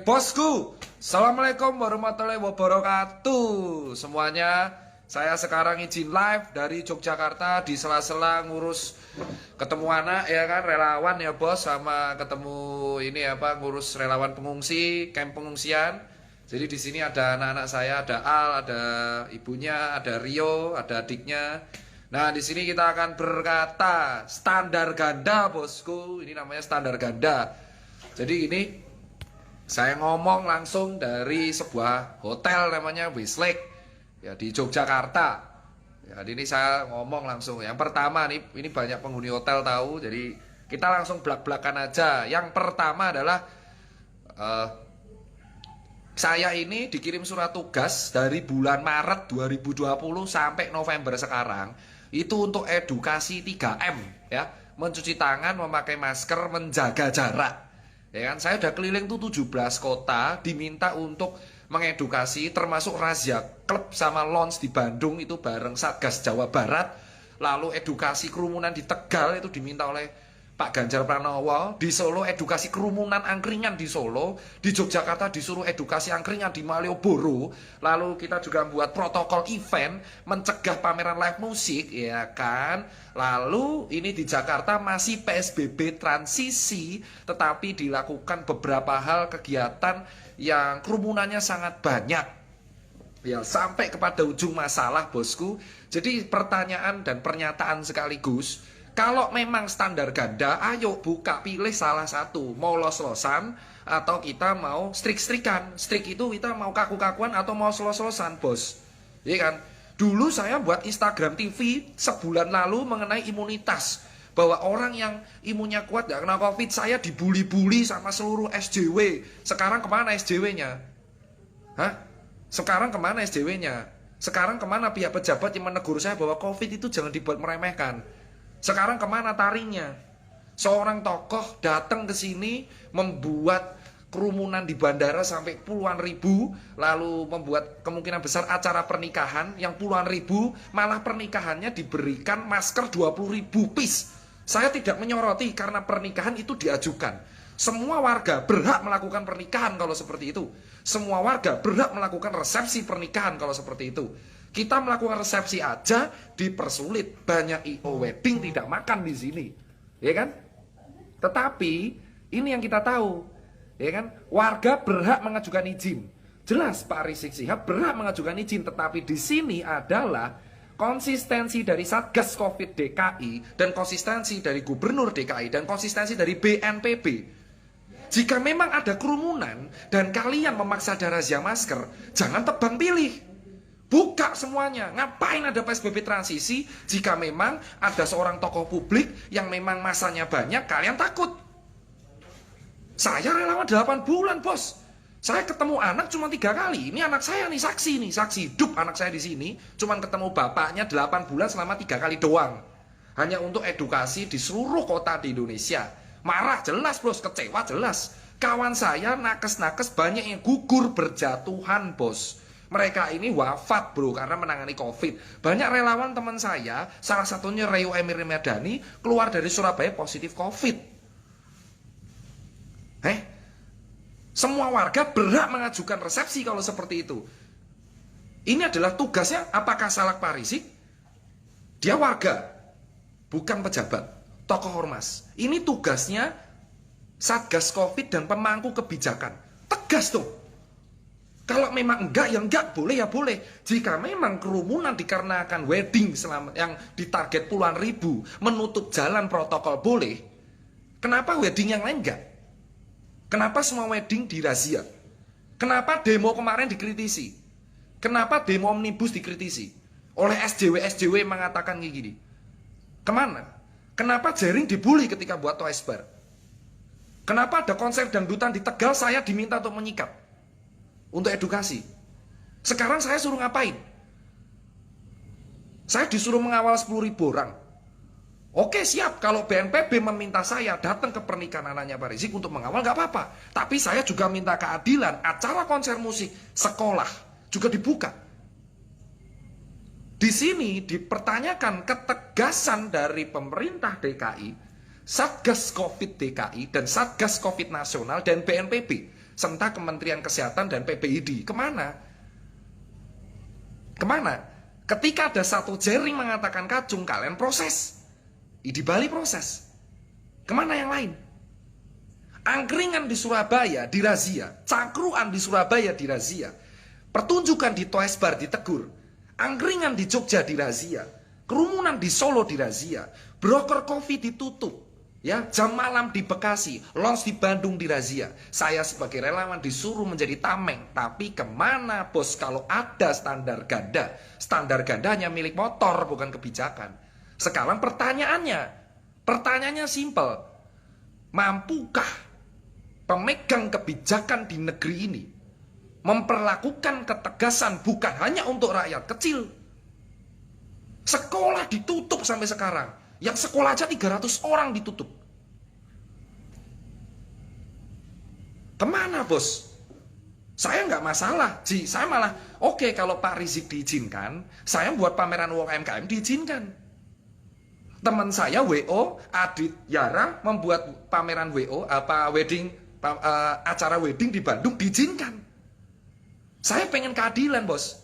Bosku, Assalamualaikum warahmatullahi wabarakatuh. Semuanya, saya sekarang izin live dari Yogyakarta di sela-sela ngurus ketemu anak ya kan, relawan ya bos, sama ketemu ini apa ngurus relawan pengungsi, camp pengungsian. Jadi di sini ada anak-anak saya, ada Al, ada ibunya, ada Rio, ada adiknya. Nah, di sini kita akan berkata standar ganda, bosku. Ini namanya standar ganda. Jadi ini saya ngomong langsung dari sebuah hotel namanya Westlake ya di Yogyakarta. Ya, ini saya ngomong langsung. Yang pertama nih, ini banyak penghuni hotel tahu. Jadi kita langsung blak-blakan aja. Yang pertama adalah saya ini dikirim surat tugas dari bulan Maret 2020 sampai November sekarang. Itu untuk edukasi 3M ya, mencuci tangan, memakai masker, menjaga jarak. Ya kan, saya udah keliling tuh 17 kota, diminta untuk mengedukasi, termasuk razia klub sama lounge di Bandung itu bareng Satgas Jawa Barat. Lalu edukasi kerumunan di Tegal itu diminta oleh Pak Ganjar Pranowo. Di Solo edukasi kerumunan angkringan di Solo. Di Yogyakarta disuruh edukasi angkringan di Malioboro. Lalu kita juga buat protokol event, mencegah pameran live musik, ya kan. Lalu ini di Jakarta masih PSBB transisi, tetapi dilakukan beberapa hal kegiatan yang kerumunannya sangat banyak. Ya, sampai kepada ujung masalah, bosku. Jadi pertanyaan dan pernyataan sekaligus, kalau memang standar ganda, ayo buka pilih salah satu. Mau los-losan atau kita mau strik-strikan. Strik itu kita mau kaku-kakuan atau mau los-losan, bos. Iya kan? Dulu saya buat Instagram TV sebulan lalu mengenai imunitas. Bahwa orang yang imunnya kuat gak kena COVID, saya dibully-bully sama seluruh SJW. Sekarang kemana SJW-nya? Hah? Sekarang kemana SJW-nya? Sekarang kemana pihak pejabat yang menegur saya bahwa COVID itu jangan dibuat meremehkan? Sekarang kemana taringnya? Seorang tokoh datang ke sini membuat kerumunan di bandara sampai puluhan ribu, lalu membuat kemungkinan besar acara pernikahan yang puluhan ribu, malah pernikahannya diberikan masker 20.000 piece. Saya tidak menyoroti karena pernikahan itu diajukan. Semua warga berhak melakukan pernikahan kalau seperti itu. Semua warga berhak melakukan resepsi pernikahan kalau seperti itu. Kita melakukan resepsi aja dipersulit. Banyak IO wedding tidak makan di sini, ya kan? Tetapi ini yang kita tahu, ya kan? Warga berhak mengajukan izin. Jelas Pak Rizik Syihab berhak mengajukan izin, tetapi di sini adalah konsistensi dari Satgas Covid DKI dan konsistensi dari Gubernur DKI dan konsistensi dari BNPB. Jika memang ada kerumunan dan kalian memaksa ada razia masker, jangan tebang pilih. Buka semuanya. Ngapain ada PSBB transisi jika memang ada seorang tokoh publik yang memang masanya banyak, kalian takut? Saya relawan 8 bulan, bos. Saya ketemu anak cuma 3 kali. Ini anak saya nih, saksi hidup anak saya di sini. Cuma ketemu bapaknya 8 bulan selama 3 kali doang. Hanya untuk edukasi di seluruh kota di Indonesia. Marah jelas, bos. Kecewa jelas. Kawan saya nakes-nakes banyak yang gugur berjatuhan, bos. Mereka ini wafat, bro, karena menangani COVID. Banyak relawan teman saya, salah satunya Rio Emir Medani, keluar dari Surabaya positif COVID. Semua warga berhak mengajukan resepsi kalau seperti itu. Ini adalah tugasnya. Apakah salah Pak Rizik? Dia warga, bukan pejabat, tokoh ormas. Ini tugasnya Satgas COVID dan pemangku kebijakan. Tegas tuh. Kalau memang enggak, ya enggak, boleh ya boleh. Jika memang kerumunan dikarenakan wedding yang ditarget puluhan ribu, menutup jalan protokol boleh, kenapa wedding yang lain enggak? Kenapa semua wedding dirazia? Kenapa demo kemarin dikritisi? Kenapa demo omnibus dikritisi? Oleh SJW mengatakan kayak gini. Kemana? Kenapa Jering dibully ketika buat Toys Bar? Kenapa ada konser dangdutan di Tegal saya diminta untuk menyikat? Untuk edukasi. Sekarang saya suruh ngapain? Saya disuruh mengawal 10.000 orang. Oke, siap. Kalau BNPB meminta saya datang ke pernikahan anaknya Pak Rizik untuk mengawal, nggak apa-apa. Tapi saya juga minta keadilan. Acara konser musik sekolah juga dibuka. Di sini dipertanyakan ketegasan dari pemerintah DKI, Satgas Covid DKI dan Satgas Covid Nasional dan BNPB. serta Kementerian Kesehatan dan PBID. Kemana? Kemana? Ketika ada satu jaring mengatakan kacung, kalian proses. Di Bali proses. Kemana yang lain? Angkringan di Surabaya dirazia, cangkruan di Surabaya dirazia, pertunjukan di Toys Bar ditegur, angkringan di Jogja dirazia, kerumunan di Solo dirazia, broker kopi ditutup, ya, jam malam di Bekasi, lounge di Bandung dirazia. Saya sebagai relawan disuruh menjadi tameng, tapi kemana bos kalau ada standar ganda? Standar ganda hanya milik motor, bukan kebijakan. Sekarang pertanyaannya simpel, mampukah pemegang kebijakan di negeri ini memperlakukan ketegasan bukan hanya untuk rakyat kecil? Sekolah ditutup sampai sekarang. Yang sekolah aja 300 orang ditutup. Kemana bos? Saya nggak masalah, saya malah oke kalau Pak Rizik diizinkan, saya buat pameran UMKM diizinkan. Teman saya WO, Adit Yara membuat pameran WO, acara wedding di Bandung diizinkan. Saya pengen keadilan bos.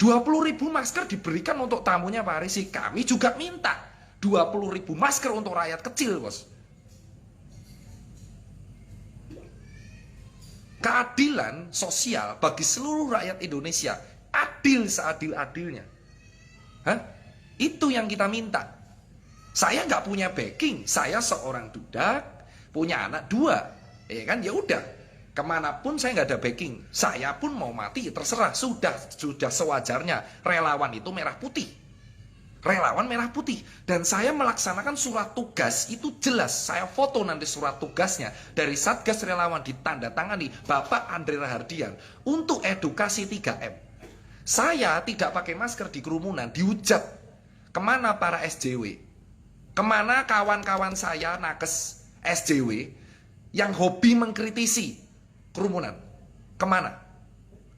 20.000 masker diberikan untuk tamunya Pak Rizik. Kami juga minta 20.000 masker untuk rakyat kecil bos. Keadilan sosial bagi seluruh rakyat Indonesia. Adil seadil-adilnya. Itu yang kita minta. Saya nggak punya backing. Saya seorang duda, punya anak 2. Ya kan, ya udah, kemanapun saya nggak ada backing, saya pun mau mati terserah, sudah sewajarnya. Relawan itu merah putih, relawan merah putih, dan saya melaksanakan surat tugas itu jelas. Saya foto nanti surat tugasnya dari Satgas Relawan ditandatangani Bapak Andre Rahardian untuk edukasi 3M. Saya tidak pakai masker di kerumunan, dihujat. Kemana para SJW? Kemana kawan-kawan saya nakes SJW yang hobi mengkritisi kerumunan? Kemana?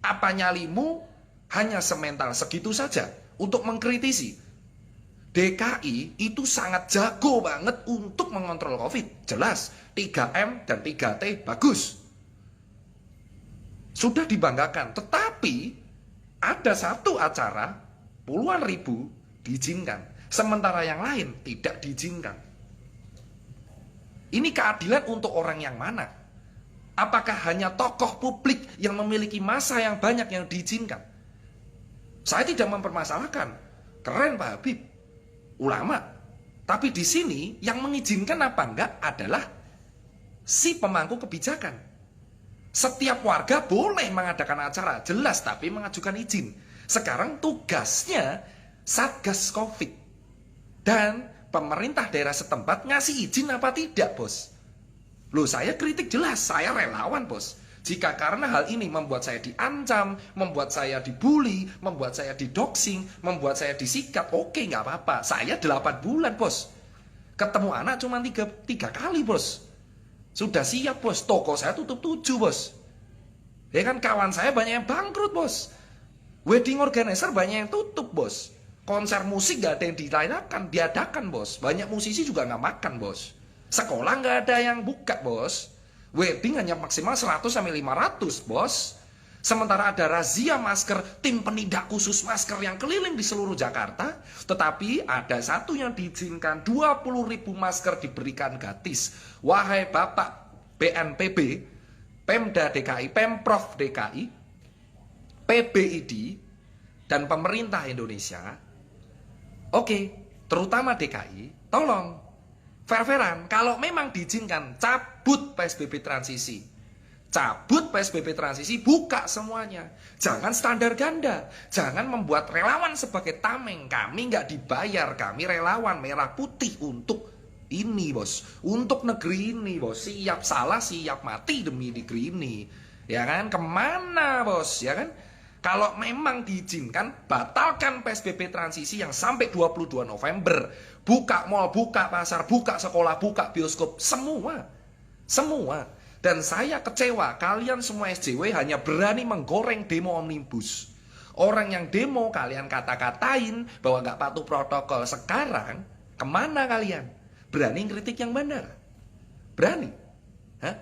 Apa nyalimu hanya semental segitu saja untuk mengkritisi? DKI itu sangat jago banget untuk mengontrol COVID. Jelas, 3M dan 3T bagus. Sudah dibanggakan. Tetapi ada satu acara puluhan ribu diizinkan, sementara yang lain tidak diizinkan. Ini keadilan untuk orang yang mana? Apakah hanya tokoh publik yang memiliki massa yang banyak yang diizinkan? Saya tidak mempermasalahkan. Keren Pak Habib, ulama. Tapi di sini yang mengizinkan apa enggak adalah si pemangku kebijakan. Setiap warga boleh mengadakan acara, jelas, tapi mengajukan izin. Sekarang tugasnya Satgas Covid dan pemerintah daerah setempat ngasih izin apa tidak bos. Loh, saya kritik jelas, saya relawan bos. Jika karena hal ini membuat saya diancam, membuat saya dibully, membuat saya didoxing, membuat saya disikat, oke nggak apa-apa. Saya 8 bulan bos, ketemu anak cuma 3 kali bos. Sudah siap bos, toko saya tutup 7 bos. Ya kan, kawan saya banyak yang bangkrut bos. Wedding organizer banyak yang tutup bos. Konser musik gak ada yang diadakan bos. Banyak musisi juga gak makan bos. Sekolah gak ada yang buka bos. Wedding hanya maksimal 100-500 bos. Sementara ada razia masker, tim penindak khusus masker yang keliling di seluruh Jakarta. Tetapi ada satu yang diizinkan, 20.000 masker diberikan gratis. Wahai Bapak BNPB, Pemda DKI, Pemprov DKI, PBID, dan pemerintah Indonesia, oke, terutama DKI, tolong fair-fairan. Kalau memang diizinkan, cabut PSBB transisi. Cabut PSBB transisi, buka semuanya. Jangan standar ganda. Jangan membuat relawan sebagai tameng. Kami nggak dibayar, kami relawan merah putih untuk ini bos. Untuk negeri ini bos. Siap salah, siap mati demi negeri ini. Ya kan, kemana bos, ya kan. Kalau memang diizinkan, batalkan PSBB transisi yang sampai 22 November. Buka mal, buka pasar, buka sekolah, buka bioskop, semua. Semua. Dan saya kecewa, kalian semua SJW hanya berani menggoreng demo omnibus. Orang yang demo kalian kata-katain bahwa nggak patuh protokol. Sekarang, kemana kalian? Berani kritik yang benar? Berani? Hah?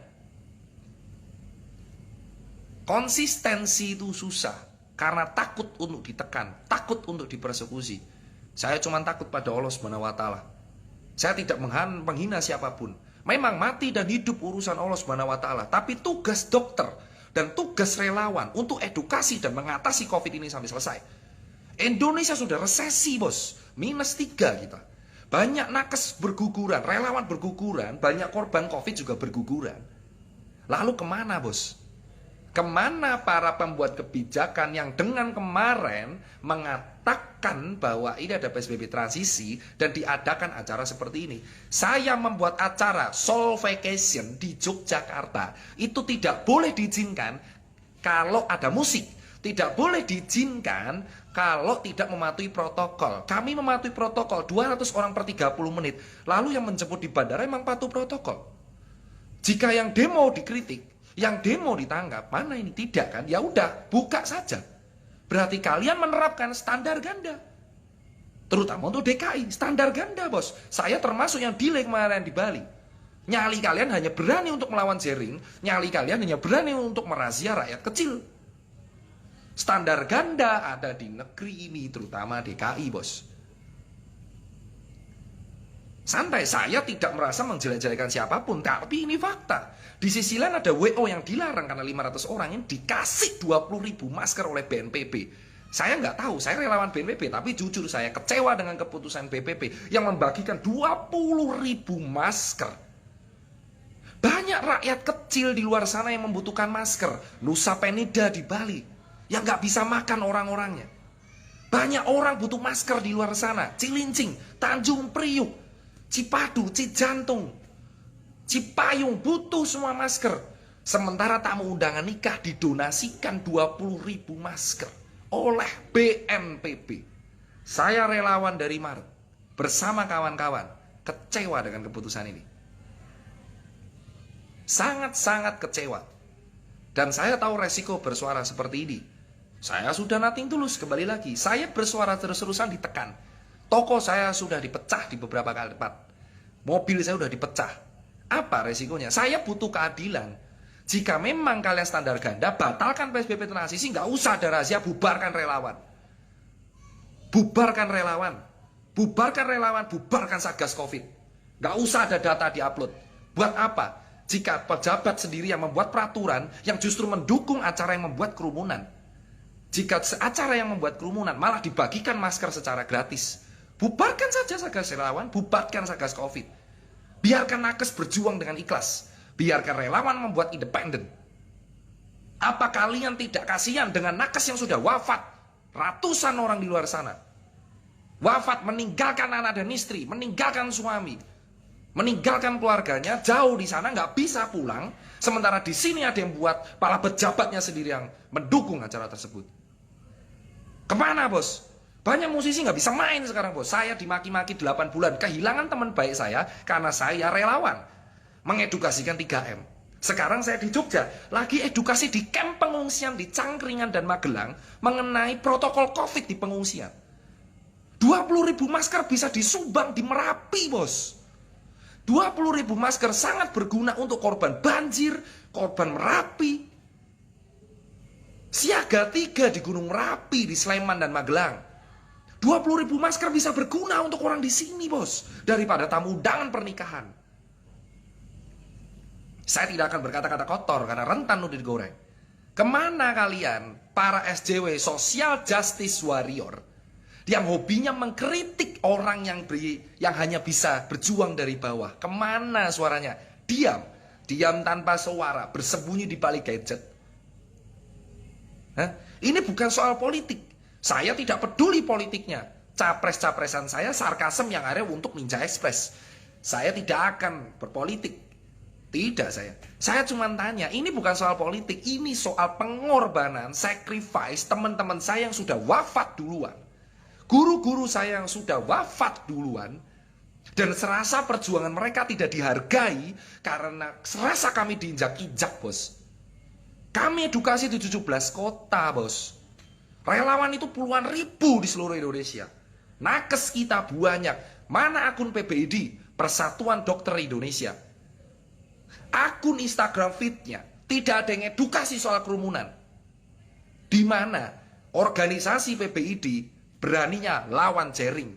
Konsistensi itu susah karena takut untuk ditekan, takut untuk dipersekusi. Saya cuma takut pada Allah Subhanahu wa taala. Saya tidak menghina siapapun. Memang mati dan hidup urusan Allah Subhanahu wa taala, tapi tugas dokter dan tugas relawan untuk edukasi dan mengatasi Covid ini sampai selesai. Indonesia sudah resesi, Bos. -3 kita. Banyak nakes berguguran, relawan berguguran, banyak korban Covid juga berguguran. Lalu kemana, Bos? Kemana para pembuat kebijakan yang dengan kemarin mengatakan bahwa ini ada PSBB transisi dan diadakan acara seperti ini? Saya membuat acara Soul Vacation di Yogyakarta. Itu tidak boleh diizinkan kalau ada musik. Tidak boleh diizinkan kalau tidak mematuhi protokol. Kami mematuhi protokol 200 orang per 30 menit. Lalu yang menjemput di bandara memang patuh protokol. Jika yang demo dikritik, yang demo ditangkap, mana ini tidak kan? Ya udah, buka saja. Berarti kalian menerapkan standar ganda. Terutama untuk DKI, standar ganda, Bos. Saya termasuk yang delay kemarin di Bali. Nyali kalian hanya berani untuk melawan jaring, nyali kalian hanya berani untuk merazia rakyat kecil. Standar ganda ada di negeri ini, terutama DKI, Bos. Santai, saya tidak merasa menjelek-jelekan siapapun, tapi ini fakta. Di sisi lain ada WO yang dilarang karena 500 orang ini dikasih 20.000 masker oleh BNPB. Saya nggak tahu, saya relawan BNPB, tapi jujur saya kecewa dengan keputusan BNPB yang membagikan 20.000 masker. Banyak rakyat kecil di luar sana yang membutuhkan masker. Nusa Penida di Bali, yang nggak bisa makan orang-orangnya. Banyak orang butuh masker di luar sana. Cilincing, Tanjung Priuk, Cipadu, Cijantung, Cipayung butuh semua masker. Sementara tamu undangan nikah didonasikan 20.000 masker oleh BNPB. Saya relawan dari Maret bersama kawan-kawan kecewa dengan keputusan ini. Sangat-sangat kecewa. Dan saya tahu resiko bersuara seperti ini. Saya sudah nothing tulus, kembali lagi. Saya bersuara terus-terusan ditekan. Toko saya sudah dipecah di beberapa kali tempat. Mobil saya sudah dipecah. Apa resikonya? Saya butuh keadilan. Jika memang kalian standar ganda, batalkan PSBB transisi, nggak usah ada rahasia, bubarkan relawan. Bubarkan relawan. Bubarkan relawan, bubarkan Satgas Covid. Nggak usah ada data diupload. Buat apa? Jika pejabat sendiri yang membuat peraturan yang justru mendukung acara yang membuat kerumunan. Jika acara yang membuat kerumunan malah dibagikan masker secara gratis. Bubarkan saja Satgas relawan, bubarkan Satgas Covid. Biarkan nakes berjuang dengan ikhlas. Biarkan relawan membuat independen. Apa kalian tidak kasihan dengan nakes yang sudah wafat? Ratusan orang di luar sana. Wafat meninggalkan anak dan istri, meninggalkan suami, meninggalkan keluarganya, jauh di sana nggak bisa pulang. Sementara di sini ada yang buat kepala pejabatnya sendiri yang mendukung acara tersebut. Kemana, Bos? Banyak musisi nggak bisa main sekarang, Bos. Saya dimaki-maki 8 bulan. Kehilangan teman baik saya karena saya relawan mengedukasikan 3M. Sekarang saya di Jogja, lagi edukasi di kamp pengungsian di Cangkringan dan Magelang mengenai protokol Covid di pengungsian. 20.000 masker bisa disumbang di Merapi, Bos. 20.000 masker sangat berguna untuk korban banjir, korban Merapi. Siaga 3 di Gunung Merapi, di Sleman dan Magelang. 20.000 masker bisa berguna untuk orang di sini, Bos, daripada tamu undangan pernikahan. Saya tidak akan berkata-kata kotor karena rentan untuk digoreng. Kemana kalian, para SJW, social justice warrior, yang hobinya mengkritik orang yang hanya bisa berjuang dari bawah? Kemana suaranya? Diam, diam tanpa suara, bersembunyi di balik gadget. Ini bukan soal politik. Saya tidak peduli politiknya. Capres-capresan saya sarkasem yang ada untuk Ninja Express. Saya tidak akan berpolitik. Tidak saya. Saya cuma tanya, ini bukan soal politik, ini soal pengorbanan, sacrifice teman-teman saya yang sudah wafat duluan. Guru-guru saya yang sudah wafat duluan. Dan serasa perjuangan mereka tidak dihargai karena serasa kami diinjak-injak, Bos. Kami edukasi di 17 kota, Bos. Relawan itu puluhan ribu di seluruh Indonesia. Nakes kita banyak. Mana akun PBID, Persatuan Dokter Indonesia? Akun Instagram feed-nya Tidak ada yang edukasi soal kerumunan. Di mana organisasi PBID beraninya lawan jaring.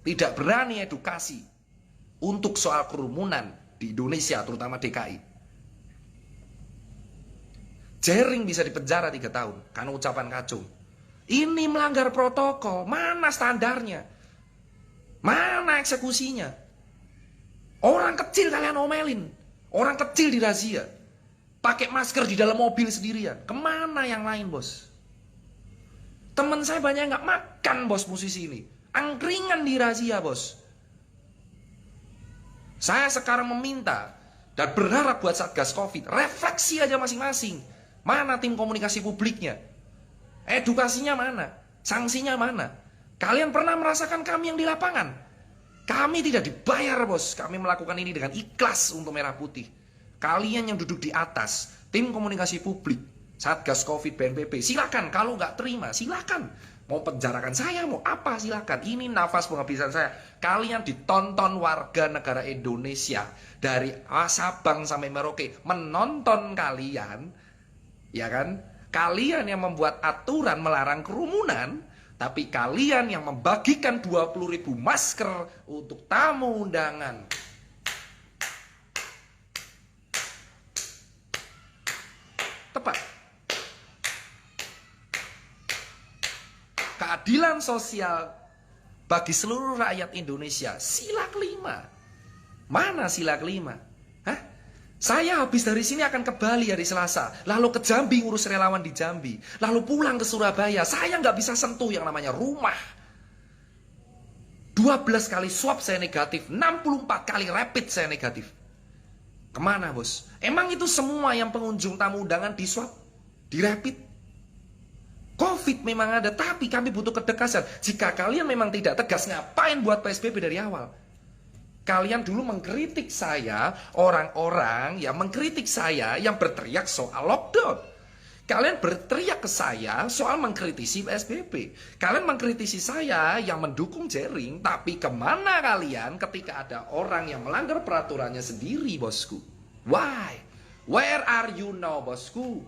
Tidak berani edukasi untuk soal kerumunan di Indonesia, terutama DKI. Jaring bisa dipenjara 3 tahun karena ucapan kacung. Ini melanggar protokol. Mana standarnya? Mana eksekusinya? Orang kecil kalian omelin. Orang kecil dirazia. Pakai masker di dalam mobil sendirian. Kemana yang lain, bos? Teman saya banyak yang nggak makan, bos, musisi ini. Angkringan dirazia, bos. Saya sekarang meminta dan berharap buat Satgas Covid, refleksi aja masing-masing. Mana tim komunikasi publiknya? Edukasinya mana? Sanksinya mana? Kalian pernah merasakan kami yang di lapangan? Kami tidak dibayar, bos. Kami melakukan ini dengan ikhlas untuk Merah Putih. Kalian yang duduk di atas, tim komunikasi publik, Satgas Covid, BNPB, silakan. Kalau nggak terima, silakan. Mau penjarakan saya, mau apa, silakan. Ini nafas penghabisan saya. Kalian ditonton warga negara Indonesia dari Sabang sampai Merauke menonton kalian, ya kan? Kalian yang membuat aturan melarang kerumunan, tapi kalian yang membagikan 20.000 masker untuk tamu undangan. Tepat. Keadilan sosial bagi seluruh rakyat Indonesia. Sila kelima. Mana sila kelima? Hah? Saya habis dari sini akan ke Bali hari Selasa. Lalu ke Jambi ngurus relawan di Jambi. Lalu pulang ke Surabaya. Saya nggak bisa sentuh yang namanya rumah. 12 kali swab saya negatif. 64 kali rapid saya negatif. Kemana, bos? Emang itu semua yang pengunjung tamu undangan di swab? Di rapid? Covid memang ada, tapi kami butuh ketegasan. Jika kalian memang tidak tegas, ngapain buat PSBB dari awal? Kalian dulu mengkritik saya, orang-orang yang mengkritik saya yang berteriak soal lockdown. Kalian berteriak ke saya soal mengkritisi PSBB. Kalian mengkritisi saya yang mendukung jaring, tapi kemana kalian ketika ada orang yang melanggar peraturannya sendiri, bosku? Why? Where are you now, bosku?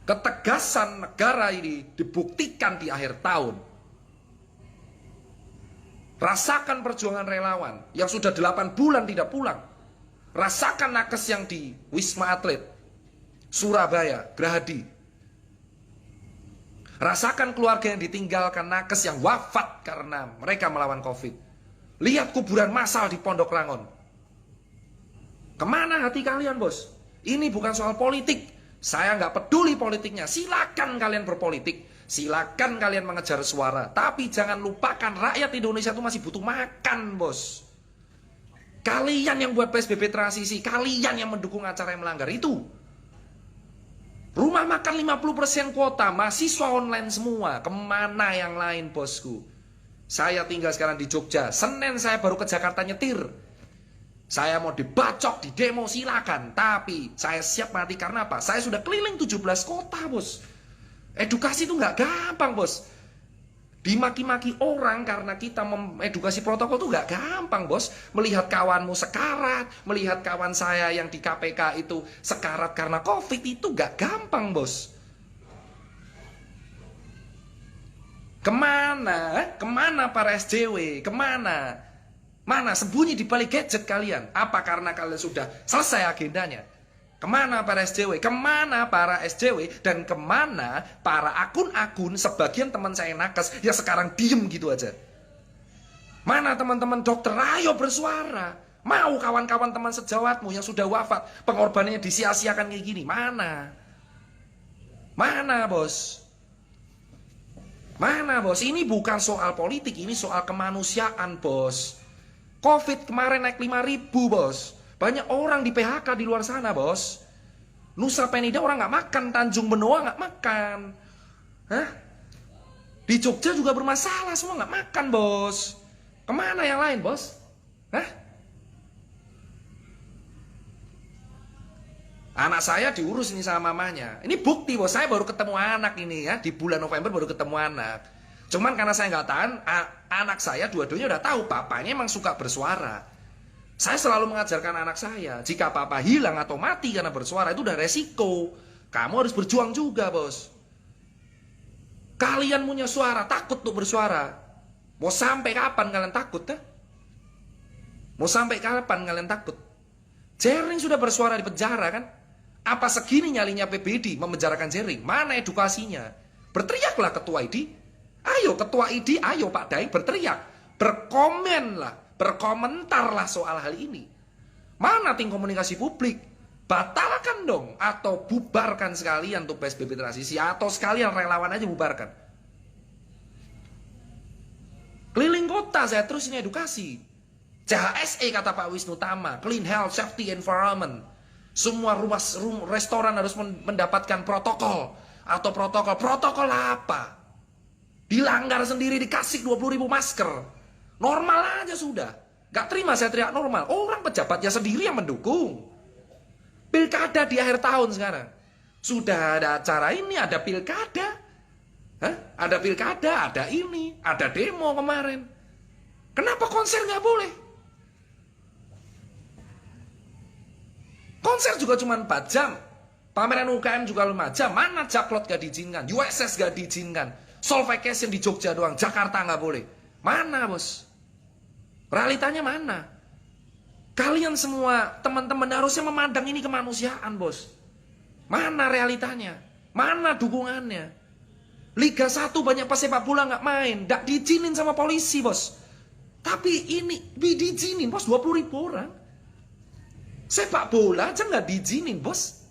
Ketegasan negara ini dibuktikan di akhir tahun. Rasakan perjuangan relawan yang sudah 8 bulan tidak pulang. Rasakan nakes yang di Wisma Atlet, Surabaya, Gerahadi. Rasakan keluarga yang ditinggalkan nakes yang wafat karena mereka melawan Covid. Lihat kuburan massal di Pondok Rangon. Kemana hati kalian, bos? Ini bukan soal politik. Saya nggak peduli politiknya. Silakan kalian berpolitik. Silakan kalian mengejar suara, tapi jangan lupakan rakyat Indonesia itu masih butuh makan, bos. Kalian yang buat PSBB transisi, kalian yang mendukung acara yang melanggar itu. Rumah makan 50% kuota, mahasiswa online semua. Kemana yang lain, bosku? Saya tinggal sekarang di Jogja. Senin saya baru ke Jakarta nyetir. Saya mau dibacok, di demo, silakan. Tapi saya siap mati karena apa? Saya sudah keliling 17 kota, bos. Edukasi itu nggak gampang, bos. Dimaki-maki orang karena kita mengedukasi protokol itu nggak gampang, bos. Melihat kawanmu sekarat, melihat kawan saya yang di KPK itu sekarat karena Covid itu nggak gampang, bos. Kemana? Kemana para SJW? Kemana? Mana sembunyi di balik gadget kalian? Apa karena kalian sudah selesai agendanya? Kemana para SJW? Kemana para SJW? Dan kemana para akun-akun sebagian teman saya nakes yang sekarang diem gitu aja? Mana teman-teman dokter? Ayo bersuara. Mau kawan-kawan teman sejawatmu yang sudah wafat, pengorbanannya disia-siakan kayak gini? Mana? Mana, bos? Mana, bos? Ini bukan soal politik, ini soal kemanusiaan, bos. Covid kemarin naik 5.000, bos. Banyak orang di PHK di luar sana, bos. Nusa Penida orang nggak makan, Tanjung Benoa nggak makan. Hah? Di Jogja juga bermasalah, semua nggak makan, bos. Kemana yang lain, bos? Hah? Anak saya diurus ini sama mamanya. Ini bukti, bos. Saya baru ketemu anak ini ya. Di bulan November baru ketemu anak. Cuman karena saya nggak tahan, anak saya dua-duanya udah tahu bapaknya emang suka bersuara. Saya selalu mengajarkan anak saya, jika apa-apa hilang atau mati karena bersuara itu udah resiko. Kamu harus berjuang juga, bos. Kalian punya suara, takut untuk bersuara. Mau sampai kapan kalian takut, ya? Mau sampai kapan kalian takut? Jering sudah bersuara di penjara, kan? Apa segini nyalinya PBD memenjarakan Jering? Mana edukasinya? Berteriaklah ketua ID. Ayo ketua ID, ayo Pak Daeng berteriak. Berkomentarlah soal hal ini. Mana tim komunikasi publik? Batalkan dong atau bubarkan sekalian untuk PSBB transisi atau sekalian relawan aja bubarkan. Keliling kota saya terus ini edukasi. CHSE kata Pak Wisnu Tama, Clean Health Safety Environment. Semua restoran harus mendapatkan protokol atau protokol apa? Dilanggar sendiri dikasih 20.000 masker. Normal aja sudah. Gak terima saya teriak normal. Orang pejabatnya sendiri yang mendukung. Pilkada di akhir tahun sekarang. Sudah ada acara ini, ada pilkada. Hah? Ada pilkada, ada ini, ada demo kemarin. Kenapa konser nggak boleh? Konser juga cuma 4 jam. Pameran UKM juga 5 jam. Mana Jaklot gak diizinkan? USS gak diizinkan. Soul Vacation di Jogja doang. Jakarta gak boleh. Mana, bos? Realitanya mana? Kalian semua teman-teman harusnya memandang ini kemanusiaan, bos. Mana realitanya? Mana dukungannya? Liga 1 banyak pesepak bola gak main. Gak diizinin sama polisi, bos. Tapi ini diizinin, bos. 20.000 orang. Sepak bola aja nggak diizinin, bos.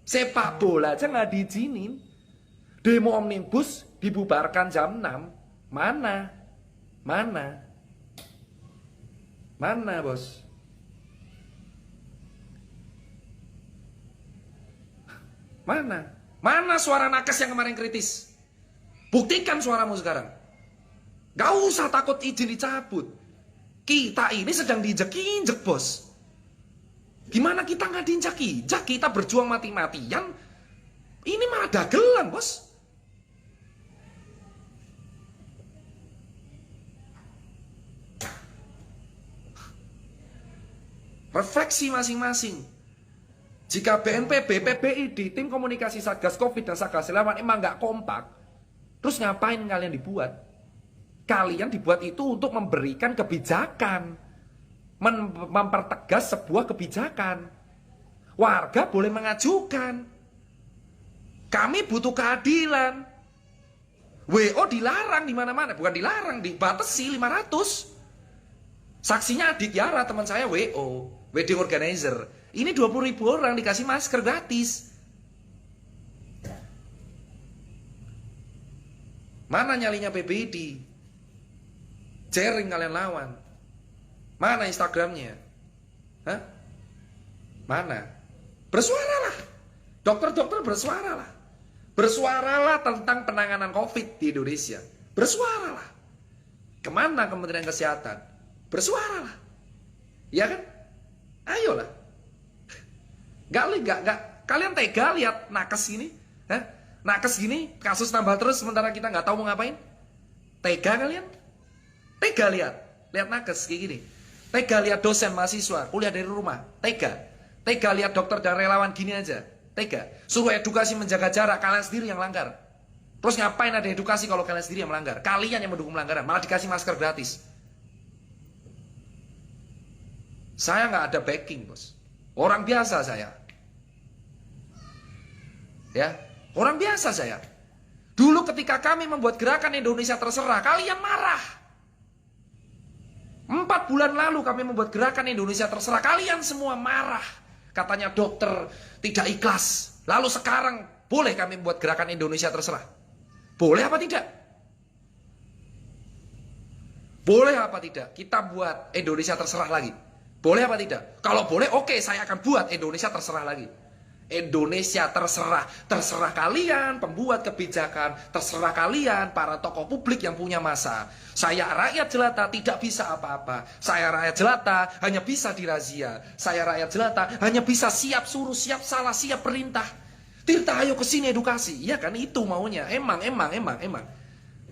Sepak bola aja nggak diizinin. Demo omnibus dibubarkan jam 6. Mana? Mana? Mana, bos? Mana? Mana suara nakes yang kemarin kritis? Buktikan suaramu sekarang. Gak usah takut izin dicabut. Kita ini sedang diinjek-injek, bos. Gimana kita nggak diinjak-injak? Kita berjuang mati-matian. Ini malah dagelan, bos. Refleksi masing-masing. Jika BNPB, PBID, tim komunikasi Satgas Covid dan Satgas Relawan emang nggak kompak, terus ngapain kalian dibuat? Kalian dibuat itu untuk memberikan kebijakan. Mempertegas sebuah kebijakan. Warga boleh mengajukan. Kami butuh keadilan. WO dilarang di mana-mana, bukan dilarang, dibatasi 500. Saksinya Adik Yara teman saya WO, wedding organizer. Ini 20.000 orang dikasih masker gratis. Mana nyalinya PBD? Jering kalian lawan. Mana Instagramnya? Hah? Mana? Bersuaralah. Dokter-dokter bersuaralah. Bersuaralah tentang penanganan COVID di Indonesia. Bersuaralah. Kemana Kementerian Kesehatan? Bersuaralah. Ya kan? Ayolah. Gak. Kalian tega lihat nakes gini? Hah? Nakes gini, kasus tambah terus sementara kita nggak tahu mau ngapain? Tega kalian? Tega lihat. Lihat nakes kayak gini. Tega lihat dosen mahasiswa kuliah dari rumah. Tega. Tega lihat dokter dan relawan gini aja. Tega. Suruh edukasi menjaga jarak, kalian sendiri yang langgar. Terus ngapain ada edukasi kalau kalian sendiri yang melanggar? Kalian yang mendukung pelanggaran, malah dikasih masker gratis. Saya nggak ada backing, bos. Orang biasa saya. Ya, orang biasa saya. Dulu ketika kami membuat gerakan Indonesia Terserah, kalian marah. 4 bulan lalu kami membuat gerakan Indonesia Terserah. Kalian semua marah. Katanya dokter tidak ikhlas. Lalu sekarang boleh kami membuat gerakan Indonesia Terserah? Boleh apa tidak? Boleh apa tidak? Kita buat Indonesia Terserah lagi. Boleh apa tidak? Kalau boleh, oke, saya akan buat Indonesia Terserah lagi. Indonesia terserah. Terserah kalian pembuat kebijakan, terserah kalian para tokoh publik yang punya masa. Saya rakyat jelata tidak bisa apa-apa. Saya rakyat jelata hanya bisa dirazia. Saya rakyat jelata hanya bisa siap suruh, siap salah, siap perintah. Tirta ayo ke sini edukasi. Iya kan, itu maunya. Emang.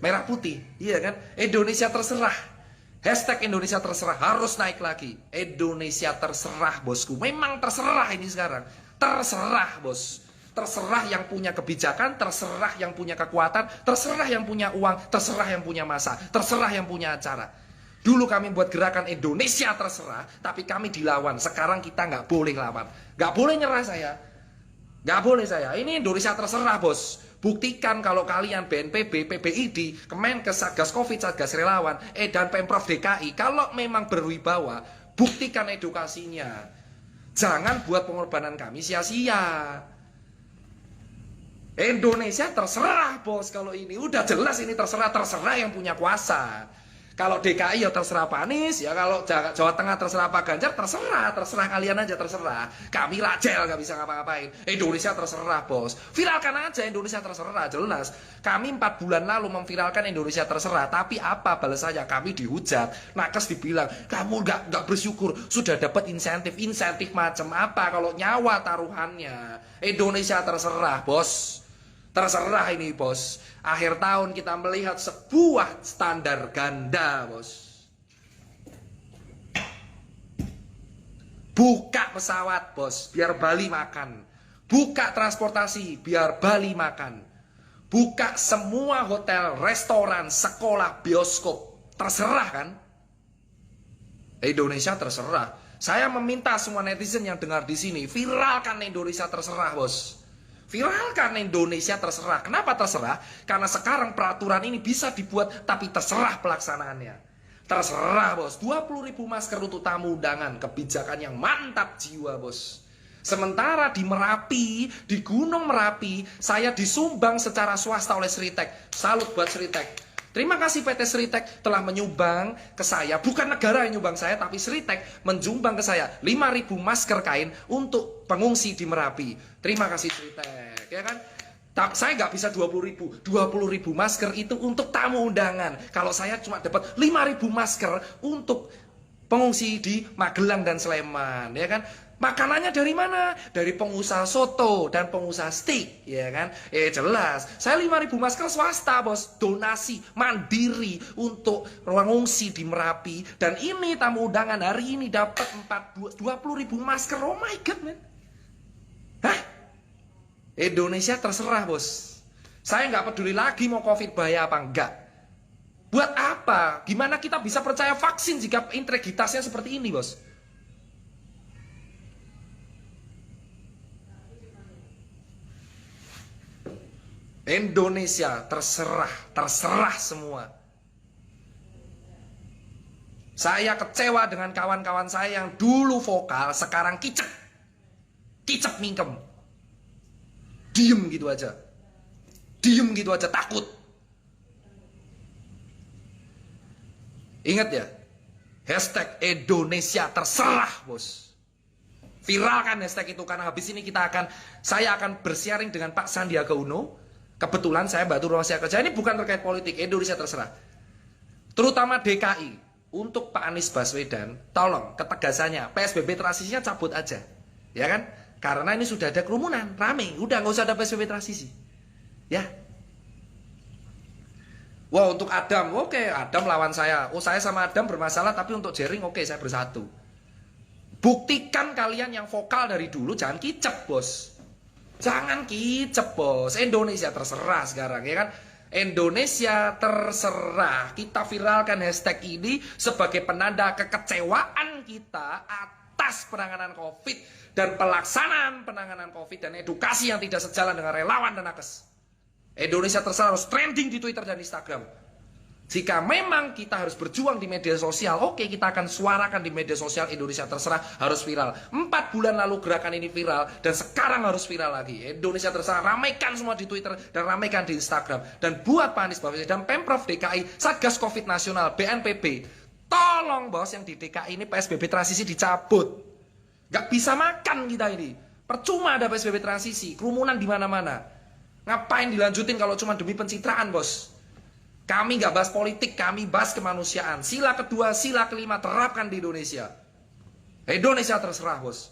Merah putih. Iya kan? Indonesia terserah. Hashtag Indonesia terserah harus naik lagi. Indonesia terserah, bosku. Memang terserah ini sekarang. Terserah, bos. Terserah yang punya kebijakan, terserah yang punya kekuatan, terserah yang punya uang, terserah yang punya masa, terserah yang punya acara. Dulu kami buat gerakan Indonesia terserah, tapi kami dilawan. Sekarang kita nggak boleh lawan. Nggak boleh nyerah saya. Nggak boleh saya. Ini Indonesia terserah, bos. Buktikan kalau kalian BNPB, PBID, Kemenkes, Satgas Covid, Satgas Relawan, dan Pemprov DKI, kalau memang berwibawa, buktikan edukasinya. Jangan buat pengorbanan kami sia-sia. Indonesia terserah, bos. Kalau ini udah jelas ini terserah yang punya kuasa. Kalau DKI ya terserah Pak Anies, ya kalau Jawa Tengah terserah Pak Ganjar, terserah kalian aja terserah. Kami lajel gak bisa ngapa-ngapain. Indonesia terserah, bos. Viralkan aja Indonesia terserah, jelas. Kami 4 bulan lalu memviralkan Indonesia terserah, tapi apa balasannya? Kami dihujat. Nakes dibilang, kamu gak bersyukur, sudah dapat insentif macam apa kalau nyawa taruhannya. Indonesia terserah, bos. Terserah ini, bos. Akhir tahun kita melihat sebuah standar ganda, bos. Buka pesawat, bos, biar Bali makan. Buka transportasi, biar Bali makan. Buka semua hotel, restoran, sekolah, bioskop. Terserah kan? Indonesia terserah. Saya meminta semua netizen yang dengar di sini, viralkan Indonesia terserah, bos. Viralkan Indonesia terserah. Kenapa terserah? Karena sekarang peraturan ini bisa dibuat, tapi terserah pelaksanaannya. Terserah, bos. 20.000 masker untuk tamu undangan. Kebijakan yang mantap jiwa, bos. Sementara di Merapi, di Gunung Merapi, saya disumbang secara swasta oleh Sritek. Salut buat Sritek. Terima kasih PT Sritek telah menyumbang ke saya. Bukan negara yang nyumbang saya, tapi Sritek menyumbang ke saya 5.000 masker kain untuk pengungsi di Merapi. Terima kasih Sritek, ya kan? Saya nggak bisa 20.000. 20.000 masker itu untuk tamu undangan. Kalau saya cuma dapat 5.000 masker untuk pengungsi di Magelang dan Sleman, ya kan? Makanannya dari mana? Dari pengusaha soto dan pengusaha steak, ya kan? Jelas. Saya 5.000 masker swasta, bos. Donasi mandiri untuk pengungsi di Merapi. Dan ini tamu undangan hari ini dapat 20.000 masker. Oh my god, man. Hah? Indonesia terserah, bos. Saya nggak peduli lagi mau COVID bahaya apa enggak. Buat apa? Gimana kita bisa percaya vaksin jika integritasnya seperti ini, bos? Indonesia terserah semua. Saya kecewa dengan kawan-kawan saya yang dulu vokal, sekarang kicep mingkem. Diem gitu aja, takut. Ingat ya, hashtag Indonesia terserah, bos. Viralkan hashtag itu, karena habis ini saya akan bersharing dengan Pak Sandiaga Uno. Kebetulan saya Mbak Turun Rahasia Kerja, ini bukan terkait politik, Indonesia terserah. Terutama DKI, untuk Pak Anies Baswedan, tolong ketegasannya, PSBB transisinya cabut aja. Ya kan? Karena ini sudah ada kerumunan, rame, udah nggak usah ada PSBB transisi. Ya. Wah, untuk Adam, oke, Adam lawan saya. Oh, saya sama Adam bermasalah, tapi untuk Jering, oke, saya bersatu. Buktikan kalian yang vokal dari dulu, jangan kicep, bos. Jangan kicep, bos. Indonesia terserah sekarang, ya kan? Indonesia terserah. Kita viralkan hashtag ini sebagai penanda kekecewaan kita atas penanganan COVID dan pelaksanaan penanganan COVID dan edukasi yang tidak sejalan dengan relawan dan nakes. Indonesia terserah harus trending di Twitter dan Instagram. Jika memang kita harus berjuang di media sosial, oke, kita akan suarakan di media sosial. Indonesia terserah harus viral. 4 bulan lalu gerakan ini viral, dan sekarang harus viral lagi. Indonesia terserah, ramaikan semua di Twitter dan ramaikan di Instagram. Dan buat Pak Anies Baswedan dan Pemprov DKI, Satgas Covid Nasional, BNPB, tolong, bos, yang di DKI ini PSBB transisi dicabut. Gak bisa makan kita ini. Percuma ada PSBB transisi, kerumunan di mana-mana. Ngapain dilanjutin kalau cuma demi pencitraan, bos? Kami nggak bahas politik, kami bahas kemanusiaan. Sila kedua, sila kelima terapkan di Indonesia. Indonesia terserah, bos.